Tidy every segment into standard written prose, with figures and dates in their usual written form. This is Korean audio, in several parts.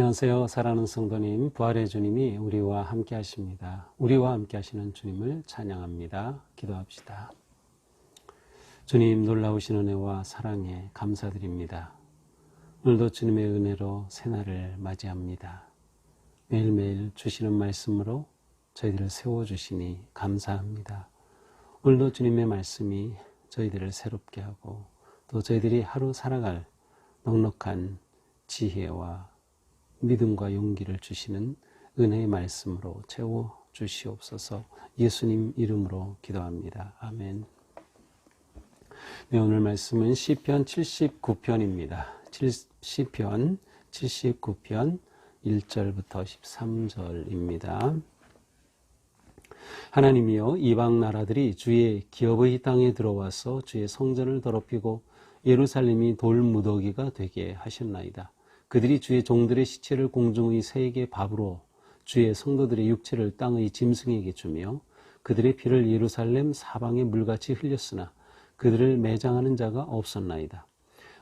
안녕하세요. 사랑하는 성도님, 부활의 주님이 우리와 함께 하십니다. 우리와 함께 하시는 주님을 찬양합니다. 기도합시다. 주님, 놀라우신 은혜와 사랑에 감사드립니다. 오늘도 주님의 은혜로 새날을 맞이합니다. 매일매일 주시는 말씀으로 저희들을 세워주시니 감사합니다. 오늘도 주님의 말씀이 저희들을 새롭게 하고 또 저희들이 하루 살아갈 넉넉한 지혜와 믿음과 용기를 주시는 은혜의 말씀으로 채워주시옵소서. 예수님 이름으로 기도합니다. 아멘. 네, 오늘 말씀은 시편 79편입니다. 시편 79편 1절부터 13절입니다. 하나님이여, 이방 나라들이 주의 기업의 땅에 들어와서 주의 성전을 더럽히고 예루살렘이 돌무더기가 되게 하셨나이다. 그들이 주의 종들의 시체를 공중의 새에게 밥으로 주의 성도들의 육체를 땅의 짐승에게 주며 그들의 피를 예루살렘 사방에 물같이 흘렸으나 그들을 매장하는 자가 없었나이다.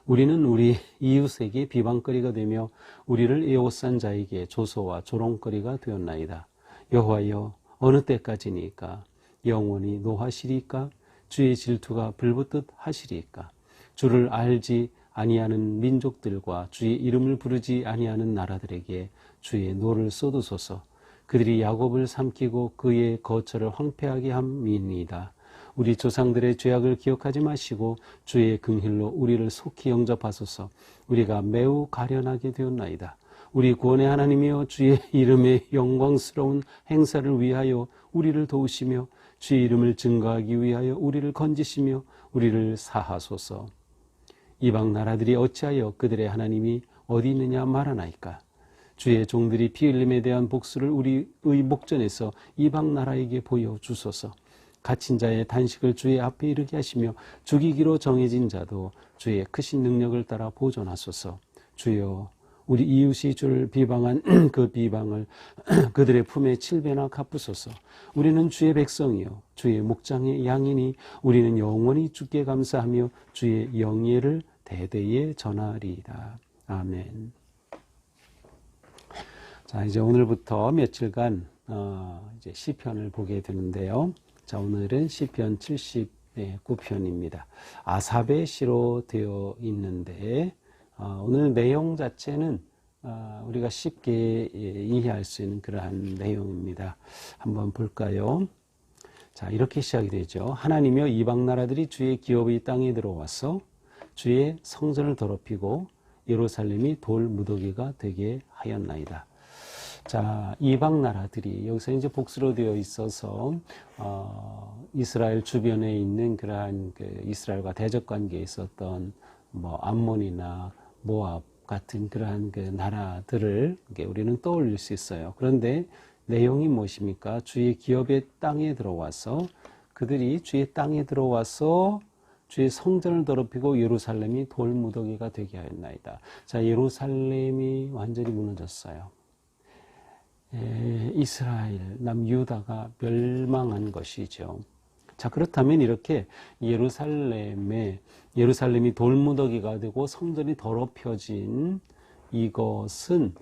우리는 우리 이웃에게 비방거리가 되며 우리를 에워싼 자에게 조소와 조롱거리가 되었나이다. 여호와여, 어느 때까지니까? 영원히 노하시리까? 주의 질투가 불붙듯 하시리까? 주를 알지 아니하는 민족들과 주의 이름을 부르지 아니하는 나라들에게 주의 노를 쏟으소서. 그들이 야곱을 삼키고 그의 거처를 황폐하게 함이니이다. 우리 조상들의 죄악을 기억하지 마시고 주의 긍휼로 우리를 속히 영접하소서. 우리가 매우 가련하게 되었나이다. 우리 구원의 하나님이여, 주의 이름의 영광스러운 행사를 위하여 우리를 도우시며 주의 이름을 증거하기 위하여 우리를 건지시며 우리를 사하소서. 이방 나라들이 어찌하여 그들의 하나님이 어디 있느냐 말하나이까? 주의 종들이 피 흘림에 대한 복수를 우리의 목전에서 이방 나라에게 보여주소서. 갇힌 자의 단식을 주의 앞에 이르게 하시며 죽이기로 정해진 자도 주의 크신 능력을 따라 보존하소서. 주여, 우리 이웃이 주를 비방한 그 비방을 그들의 품에 7배나 갚으소서. 우리는 주의 백성이요 주의 목장의 양이니 우리는 영원히 주께 감사하며 주의 영예를 대대에 전하리이다. 아멘. 자, 이제 오늘부터 며칠간 이제 시편을 보게 되는데요. 자, 오늘은 시편 79편입니다. 아삽의 시로 되어 있는데 오늘 내용 자체는 우리가 쉽게 이해할 수 있는 그러한 내용입니다. 한번 볼까요? 자, 이렇게 시작이 되죠. 하나님이여, 이방 나라들이 주의 기업의 땅에 들어와서 주의 성전을 더럽히고 예루살렘이 돌 무더기가 되게 하였나이다. 자, 이방 나라들이 여기서 이제 복수로 되어 있어서 이스라엘 주변에 있는 그러한 이스라엘과 대적 관계에 있었던 암몬이나 모압 같은 그러한 나라들을 우리는 떠올릴 수 있어요. 그런데 내용이 무엇입니까? 주의 기업의 땅에 들어와서 그들이 주의 땅에 들어와서 주의 성전을 더럽히고 예루살렘이 돌무더기가 되게 하였나이다. 자, 예루살렘이 완전히 무너졌어요. 이스라엘, 남유다가 멸망한 것이죠. 자, 그렇다면 이렇게 예루살렘이 돌무더기가 되고 성전이 더럽혀진 이것은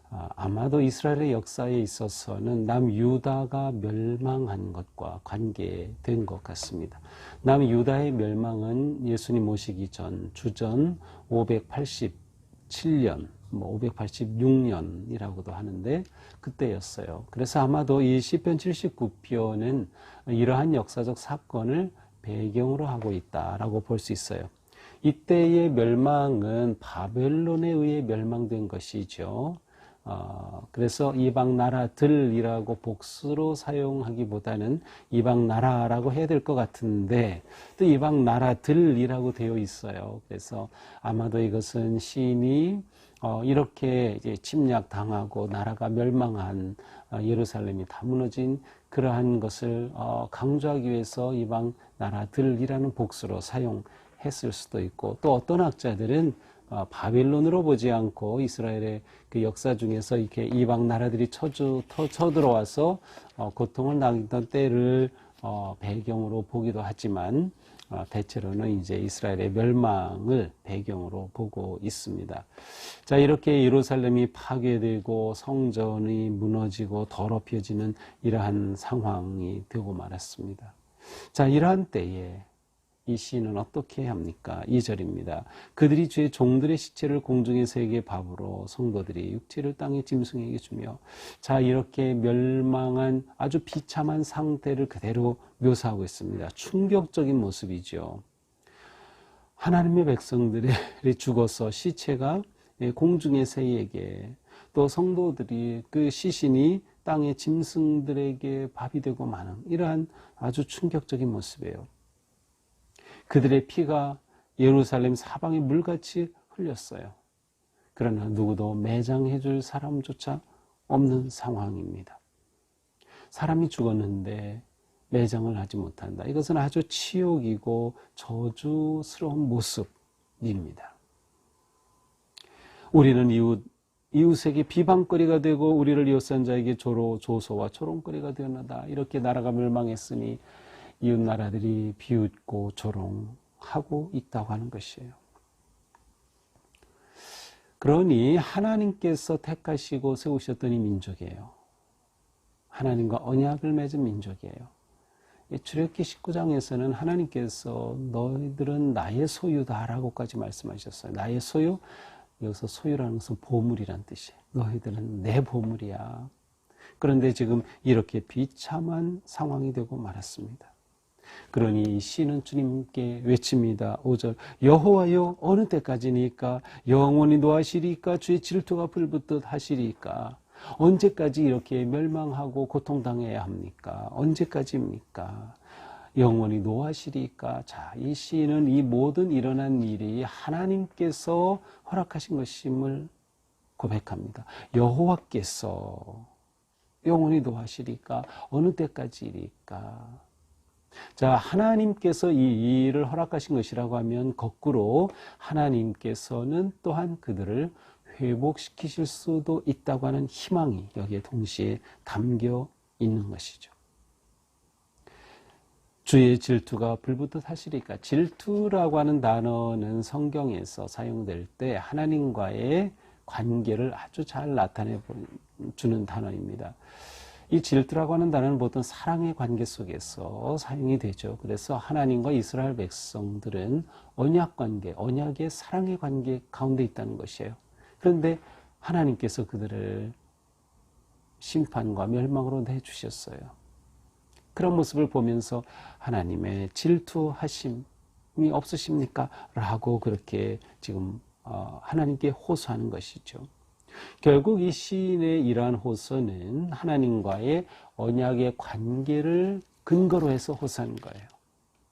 아마도 이스라엘의 역사에 있어서는 남유다가 멸망한 것과 관계된 것 같습니다. 남유다의 멸망은 예수님 오시기 전 주전 587년 586년이라고도 하는데 그때였어요. 그래서 아마도 이 시편 79편은 이러한 역사적 사건을 배경으로 하고 있다라고 볼 수 있어요. 이때의 멸망은 바벨론에 의해 멸망된 것이죠. 그래서 이방 나라들이라고 복수로 사용하기보다는 이방 나라라고 해야 될 것 같은데 또 이방 나라들이라고 되어 있어요. 그래서 아마도 이것은 시인이 이렇게 이제 침략당하고 나라가 멸망한 예루살렘이 다 무너진 그러한 것을 강조하기 위해서 이방 나라들이라는 복수로 사용했을 수도 있고, 또 어떤 학자들은 바빌론으로 보지 않고 이스라엘의 그 역사 중에서 이렇게 이방 나라들이 쳐들어와서 고통을 당했던 때를 배경으로 보기도 하지만 대체로는 이제 이스라엘의 멸망을 배경으로 보고 있습니다. 자, 이렇게 예루살렘이 파괴되고 성전이 무너지고 더럽혀지는 이러한 상황이 되고 말았습니다. 자, 이러한 때에 이 시인은 어떻게 합니까? 2절입니다. 그들이 주의 종들의 시체를 공중의 새에게 밥으로 성도들이 육체를 땅의 짐승에게 주며, 자, 이렇게 멸망한 아주 비참한 상태를 그대로 묘사하고 있습니다. 충격적인 모습이죠. 하나님의 백성들이 죽어서 시체가 공중의 새에게, 또 성도들이 그 시신이 땅의 짐승들에게 밥이 되고 마는 이러한 아주 충격적인 모습이에요. 그들의 피가 예루살렘 사방에 물같이 흘렸어요. 그러나 누구도 매장해 줄 사람조차 없는 상황입니다. 사람이 죽었는데 매장을 하지 못한다. 이것은 아주 치욕이고 저주스러운 모습입니다. 우리는 이웃에게 비방거리가 되고 우리를 이웃산 자에게 조소와 조롱거리가 되었나다. 이렇게 나라가 멸망했으니 이웃 나라들이 비웃고 조롱하고 있다고 하는 것이에요. 그러니 하나님께서 택하시고 세우셨던 이 민족이에요. 하나님과 언약을 맺은 민족이에요. 출애굽기 19장에서는 하나님께서 너희들은 나의 소유다라고까지 말씀하셨어요. 나의 소유, 여기서 소유라는 것은 보물이란 뜻이에요. 너희들은 내 보물이야. 그런데 지금 이렇게 비참한 상황이 되고 말았습니다. 그러니 이 시는 주님께 외칩니다. 5절 여호와여 어느 때까지니까 영원히 노하시리까 주의 질투가 불붙듯 하시리까 언제까지 이렇게 멸망하고 고통당해야 합니까? 언제까지입니까? 영원히 노하시리까. 자, 이 시는 이 모든 일어난 일이 하나님께서 허락하신 것임을 고백합니다. 여호와께서 영원히 노하시리까 어느 때까지일까. 자, 하나님께서 이 일을 허락하신 것이라고 하면 거꾸로 하나님께서는 또한 그들을 회복시키실 수도 있다고 하는 희망이 여기에 동시에 담겨 있는 것이죠. 주의 질투가 불붙듯 하시리까. 질투라고 하는 단어는 성경에서 사용될 때 하나님과의 관계를 아주 잘 나타내 주는 단어입니다. 이 질투라고 하는 단어는 보통 사랑의 관계 속에서 사용이 되죠. 그래서 하나님과 이스라엘 백성들은 언약 관계, 언약의 사랑의 관계 가운데 있다는 것이에요. 그런데 하나님께서 그들을 심판과 멸망으로 내주셨어요. 그런 모습을 보면서 하나님의 질투하심이 없으십니까? 라고 그렇게 지금 하나님께 호소하는 것이죠. 결국 이 시인의 이러한 호소는 하나님과의 언약의 관계를 근거로 해서 호소하는 거예요.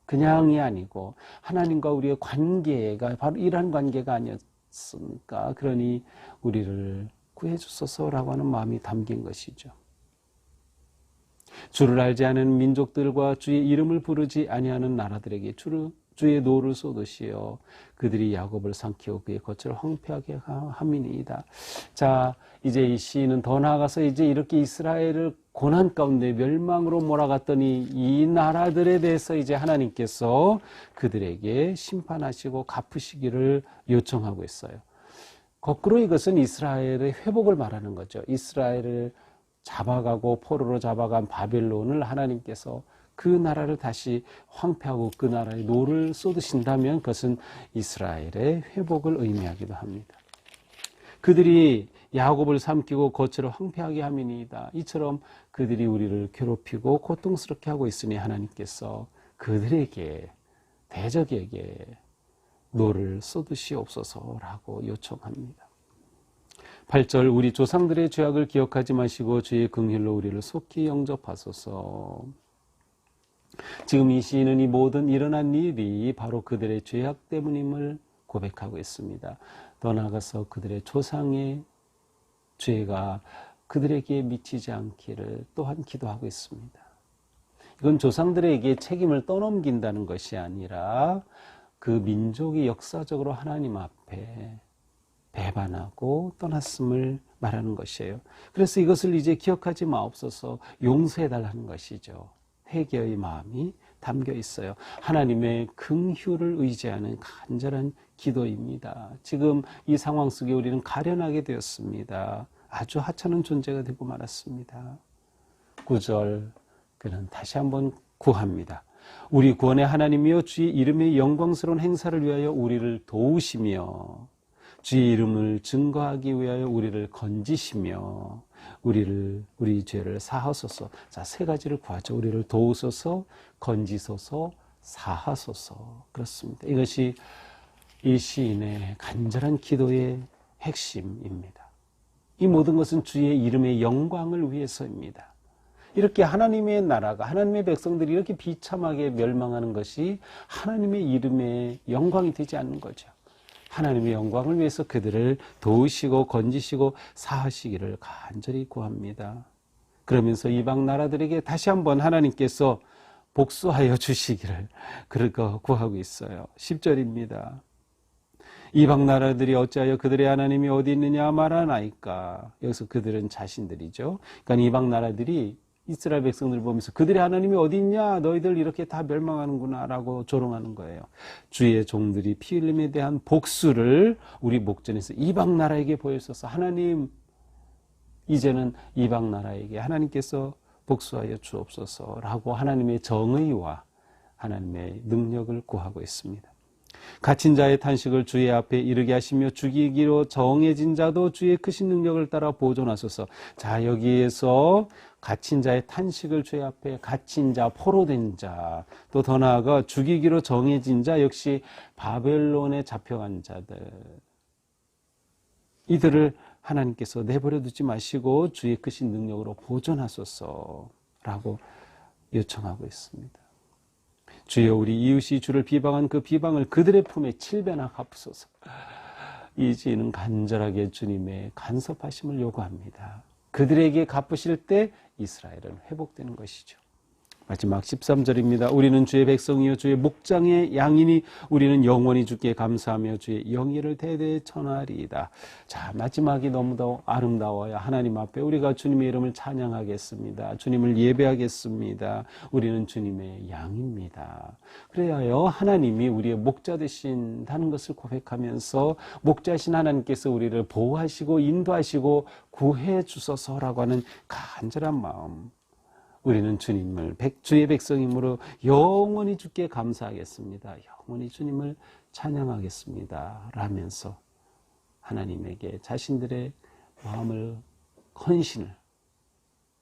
그냥이 아니고 하나님과 우리의 관계가 바로 이러한 관계가 아니었습니까? 그러니 우리를 구해주소서라고 하는 마음이 담긴 것이죠. 주를 알지 않은 민족들과 주의 이름을 부르지 아니하는 나라들에게 주의 노를 쏟으시어 그들이 야곱을 삼키고 그의 거처를 황폐하게 함이니이다. 자, 이제 이 시인은 더 나아가서 이제 이렇게 이스라엘을 고난 가운데 멸망으로 몰아갔더니 이 나라들에 대해서 이제 하나님께서 그들에게 심판하시고 갚으시기를 요청하고 있어요. 거꾸로 이것은 이스라엘의 회복을 말하는 거죠. 이스라엘을 잡아가고 포로로 잡아간 바벨론을 하나님께서 그 나라를 다시 황폐하고 그 나라에 노를 쏟으신다면 그것은 이스라엘의 회복을 의미하기도 합니다. 그들이 야곱을 삼키고 거처를 황폐하게 함이니이다. 이처럼 그들이 우리를 괴롭히고 고통스럽게 하고 있으니 하나님께서 그들에게 대적에게 노를 쏟으시옵소서라고 요청합니다. 8절 우리 조상들의 죄악을 기억하지 마시고 주의 긍휼로 우리를 속히 영접하소서. 지금 이 시인은 이 모든 일어난 일이 바로 그들의 죄악 때문임을 고백하고 있습니다. 더 나아가서 그들의 조상의 죄가 그들에게 미치지 않기를 또한 기도하고 있습니다. 이건 조상들에게 책임을 떠넘긴다는 것이 아니라 그 민족이 역사적으로 하나님 앞에 배반하고 떠났음을 말하는 것이에요. 그래서 이것을 이제 기억하지 마옵소서, 용서해달라는 것이죠. 회개의 마음이 담겨 있어요. 하나님의 긍휼을 의지하는 간절한 기도입니다. 지금 이 상황 속에 우리는 가련하게 되었습니다. 아주 하찮은 존재가 되고 말았습니다. 9절, 그는 다시 한번 구합니다. 우리 구원의 하나님이여 주의 이름의 영광스러운 행사를 위하여 우리를 도우시며 주의 이름을 증거하기 위하여 우리를 건지시며 우리 죄를 사하소서. 자, 세 가지를 구하죠. 우리를 도우소서, 건지소서, 사하소서. 그렇습니다. 이것이 이 시인의 간절한 기도의 핵심입니다. 이 모든 것은 주의 이름의 영광을 위해서입니다. 이렇게 하나님의 나라가, 하나님의 백성들이 이렇게 비참하게 멸망하는 것이 하나님의 이름의 영광이 되지 않는 거죠. 하나님의 영광을 위해서 그들을 도우시고 건지시고 사하시기를 간절히 구합니다. 그러면서 이방 나라들에게 다시 한번 하나님께서 복수하여 주시기를 그렇게 구하고 있어요. 10절입니다. 이방 나라들이 어찌하여 그들의 하나님이 어디 있느냐 말하나이까. 여기서 그들은 자신들이죠. 그러니까 이방 나라들이 이스라엘 백성들을 보면서 그들의 하나님이 어디 있냐? 너희들 이렇게 다 멸망하는구나 라고 조롱하는 거예요. 주의 종들이 피 흘림에 대한 복수를 우리 목전에서 이방 나라에게 보여주셔서 하나님, 이제는 이방 나라에게 하나님께서 복수하여 주옵소서라고 하나님의 정의와 하나님의 능력을 구하고 있습니다. 갇힌 자의 탄식을 주의 앞에 이르게 하시며 죽이기로 정해진 자도 주의 크신 능력을 따라 보존하소서. 자, 여기에서 갇힌 자의 탄식을 주의 앞에, 갇힌 자, 포로된 자, 또 더 나아가 죽이기로 정해진 자, 역시 바벨론에 잡혀간 자들, 이들을 하나님께서 내버려 두지 마시고 주의 크신 능력으로 보존하소서라고 요청하고 있습니다. 주여, 우리 이웃이 주를 비방한 그 비방을 그들의 품에 칠배나 갚으소서. 이 시인은 간절하게 주님의 간섭하심을 요구합니다. 그들에게 갚으실 때 이스라엘은 회복되는 것이죠. 마지막 13절입니다. 우리는 주의 백성이요 주의 목장의 양이니 우리는 영원히 주께 감사하며 주의 영예를 대대에 전하리이다. 자, 마지막이 너무도 아름다워요. 하나님 앞에 우리가 주님의 이름을 찬양하겠습니다. 주님을 예배하겠습니다. 우리는 주님의 양입니다. 그래야요, 하나님이 우리의 목자 되신다는 것을 고백하면서 목자신 하나님께서 우리를 보호하시고 인도하시고 구해 주소서라고 하는 간절한 마음, 우리는 주님을 주의 백성이므로 영원히 주께 감사하겠습니다. 영원히 주님을 찬양하겠습니다. 라면서 하나님에게 자신들의 마음을, 헌신을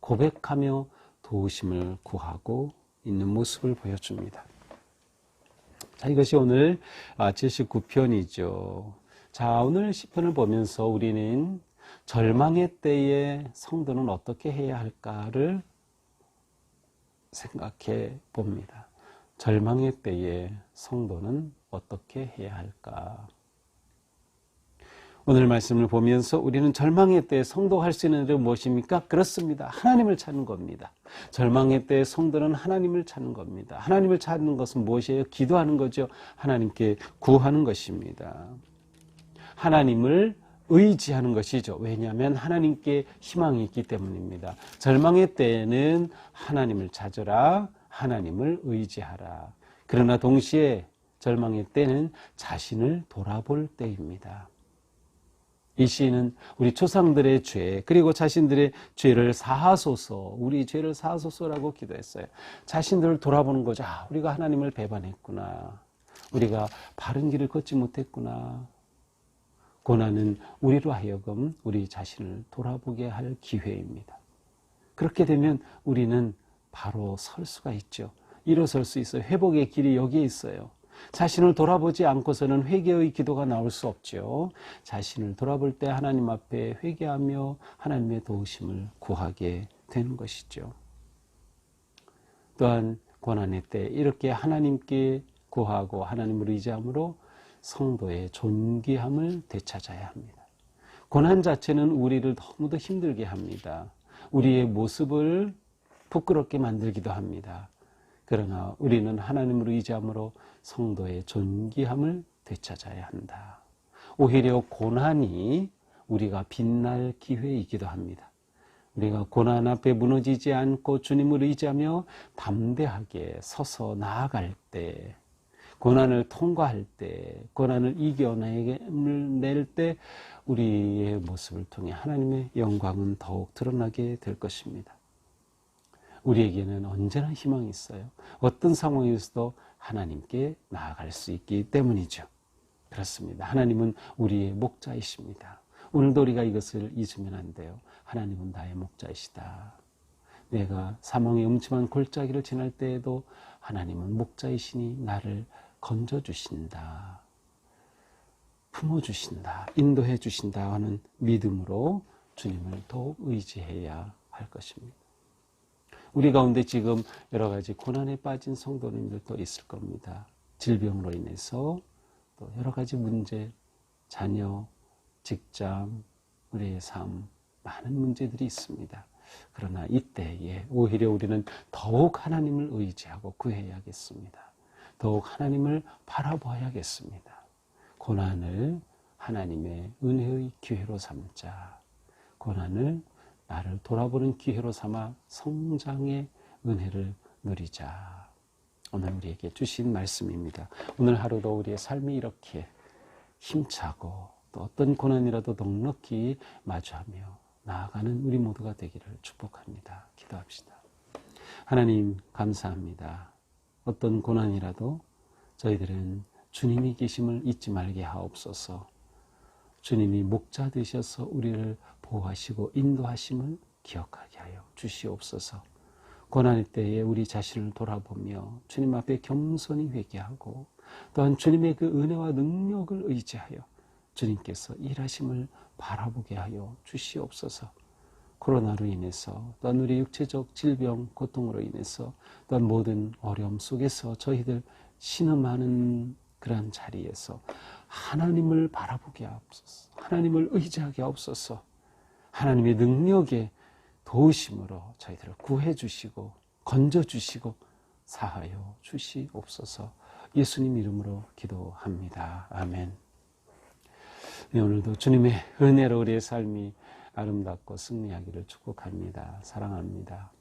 고백하며 도우심을 구하고 있는 모습을 보여줍니다. 자, 이것이 오늘 79편이죠. 자, 오늘 시편을 보면서 우리는 절망의 때에 성도는 어떻게 해야 할까를 생각해 봅니다. 절망의 때에 성도는 어떻게 해야 할까? 오늘 말씀을 보면서 우리는 절망의 때에 성도가 할 수 있는 일은 무엇입니까? 그렇습니다. 하나님을 찾는 겁니다. 절망의 때에 성도는 하나님을 찾는 겁니다. 하나님을 찾는 것은 무엇이에요? 기도하는 거죠. 하나님께 구하는 것입니다. 하나님을 의지하는 것이죠. 왜냐하면 하나님께 희망이 있기 때문입니다. 절망의 때에는 하나님을 찾으라, 하나님을 의지하라. 그러나 동시에 절망의 때는 자신을 돌아볼 때입니다. 이 시인은 우리 조상들의 죄, 그리고 자신들의 죄를 사하소서, 우리 죄를 사하소서라고 기도했어요. 자신들을 돌아보는 거죠. 아, 우리가 하나님을 배반했구나. 우리가 바른 길을 걷지 못했구나. 고난은 우리로 하여금 우리 자신을 돌아보게 할 기회입니다. 그렇게 되면 우리는 바로 설 수가 있죠. 일어설 수 있어요. 회복의 길이 여기에 있어요. 자신을 돌아보지 않고서는 회개의 기도가 나올 수 없죠. 자신을 돌아볼 때 하나님 앞에 회개하며 하나님의 도우심을 구하게 되는 것이죠. 또한 고난의 때 이렇게 하나님께 구하고 하나님을 의지함으로 성도의 존귀함을 되찾아야 합니다. 고난 자체는 우리를 너무도 힘들게 합니다. 우리의 모습을 부끄럽게 만들기도 합니다. 그러나 우리는 하나님을 의지함으로 성도의 존귀함을 되찾아야 한다. 오히려 고난이 우리가 빛날 기회이기도 합니다. 우리가 고난 앞에 무너지지 않고 주님을 의지하며 담대하게 서서 나아갈 때, 고난을 통과할 때, 고난을 이겨낼 때 우리의 모습을 통해 하나님의 영광은 더욱 드러나게 될 것입니다. 우리에게는 언제나 희망이 있어요. 어떤 상황에서도 하나님께 나아갈 수 있기 때문이죠. 그렇습니다. 하나님은 우리의 목자이십니다. 오늘도 우리가 이것을 잊으면 안 돼요. 하나님은 나의 목자이시다. 내가 사망의 음침한 골짜기를 지날 때에도 하나님은 목자이시니 나를 건져주신다. 품어주신다. 인도해주신다 하는 믿음으로 주님을 더욱 의지해야 할 것입니다. 우리 가운데 지금 여러 가지 고난에 빠진 성도님들도 있을 겁니다. 질병으로 인해서 또 여러 가지 문제, 자녀, 직장, 우리의 삶, 많은 문제들이 있습니다. 그러나 이때에 오히려 우리는 더욱 하나님을 의지하고 구해야겠습니다. 더욱 하나님을 바라봐야겠습니다. 고난을 하나님의 은혜의 기회로 삼자. 고난을 나를 돌아보는 기회로 삼아 성장의 은혜를 누리자. 오늘 우리에게 주신 말씀입니다. 오늘 하루도 우리의 삶이 이렇게 힘차고 또 어떤 고난이라도 넉넉히 마주하며 나아가는 우리 모두가 되기를 축복합니다. 기도합시다. 하나님 감사합니다. 어떤 고난이라도 저희들은 주님이 계심을 잊지 말게 하옵소서. 주님이 목자 되셔서 우리를 보호하시고 인도하심을 기억하게 하여 주시옵소서. 고난의 때에 우리 자신을 돌아보며 주님 앞에 겸손히 회개하고 또한 주님의 그 은혜와 능력을 의지하여 주님께서 일하심을 바라보게 하여 주시옵소서. 코로나로 인해서 또한 우리 육체적 질병, 고통으로 인해서 또한 모든 어려움 속에서 저희들 신음하는 그러한 자리에서 하나님을 바라보게 하옵소서. 하나님을 의지하게 하옵소서. 하나님의 능력에 도우심으로 저희들을 구해주시고 건져주시고 사하여 주시옵소서. 예수님 이름으로 기도합니다. 아멘. 네, 오늘도 주님의 은혜로 우리의 삶이 아름답고 승리하기를 축복합니다. 사랑합니다.